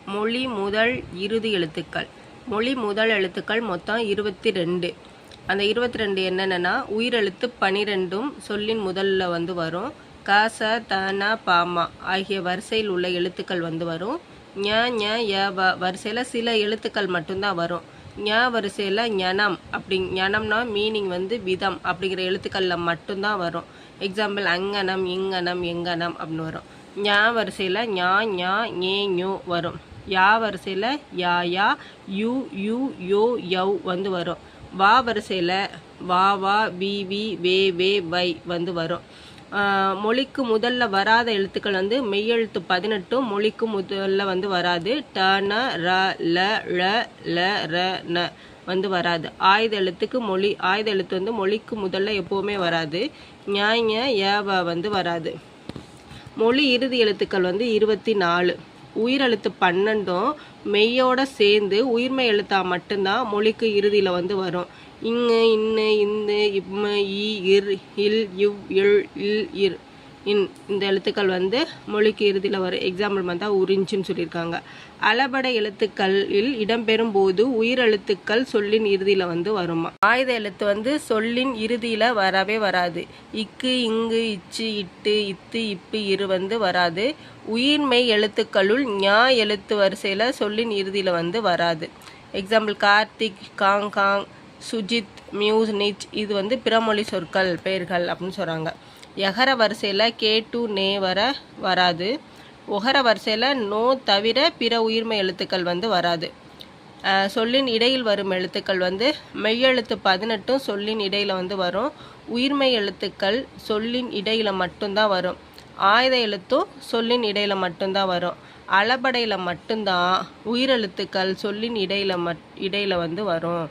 மொழி முதல் இறுதி எழுத்துக்கள். மொழி முதல் எழுத்துக்கள் மொத்தம் 22. அந்த 22 என்னென்னா உயிரெழுத்து 12ம் சொல்லின் முதல்ல வந்து வரும். க ச த ந ப ம ஆகிய வரிசையில் உள்ள எழுத்துக்கள் வந்து வரும். ஞ ஞ ய வ வரிசையில் சில எழுத்துக்கள் மட்டும்தான் வரும். ஞ வரிசையில் ஞனம் ஞனம்னா மீனிங் வந்து விதம் அப்படிங்கிற எழுத்துக்களில் மட்டும்தான் வரும். எக்ஸாம்பிள் அங்கனம் இங்கனம் எங்கனம் அப்படின்னு வரும். ஞ வரிசையில் ஞா ஞா ஞே ஞோ வரும். யா வரிசையில் யா யா யூ யூ யோ யவ் வந்து வரும். வா வரிசையில் வா வா வி வி வே வே வை வந்து வரும். மொழிக்கு முதல்ல வராத எழுத்துக்கள் வந்து மெய்யெழுத்து 18 மொழிக்கு முதல்ல வந்து வராது. ட ந ர ல ழ ல ர ந வந்து வராது. ஆயுத எழுத்து வந்து மொழிக்கு முதல்ல எப்போவுமே வராது. ஞ ய வ வந்து வராது. மொழி இறுதி எழுத்துக்கள் வந்து 24. உயிரெழுத்து 12ம் மெய்யோட சேர்ந்து உயிர்மை எழுத்தா மட்டும்தான் மொழிக்கு இறுதியில் வந்து வரும். இங்கு இன்னு இந்து இம்மு இ இர் இல் இவ் இல் இல் இர் இன் இந்த எழுத்துக்கள் வந்து மொழிக்கு இறுதியில் வரும். எக்ஸாம்பிள் வந்தா உறிஞ்சுன்னு சொல்லியிருக்காங்க. அளபடை எழுத்துக்களில் இடம்பெறும் போது உயிரெழுத்துக்கள் சொல்லின் இறுதியில் வந்து வருமா. ஆயுத எழுத்து வந்து சொல்லின் இறுதியில் வரவே வராது. இக்கு இங்கு இச்சு இட்டு இத்து இப்பு இரு வந்து வராது. உயிர்மெய் எழுத்துக்களுள் ஞா எழுத்து வரிசையில் சொல்லின் இறுதியில் வந்து வராது. எக்ஸாம்பிள் கார்த்திக் காங் காங் சுஜித் மியூஸ் நிச் இது வந்து பிறமொழி சொற்கள் பெயர்கள் அப்படின்னு சொல்கிறாங்க. எகர வரிசையில் கே டு நே வராது. ஒகர வரிசையில் நோ தவிர பிற உயிர்மை எழுத்துக்கள் வந்து வராது. சொல்லின் இடையில் வரும் எழுத்துக்கள் வந்து மெய்யெழுத்து 18 சொல்லின் இடையில் வந்து வரும். உயிர்மை எழுத்துக்கள் சொல்லின் இடையில் மட்டும்தான் வரும். ஆயுத எழுத்தும் சொல்லின் இடையில் மட்டும்தான் வரும். அளபடையில் மட்டும்தான் உயிரெழுத்துக்கள் சொல்லின் இடையில் வந்து வரும்.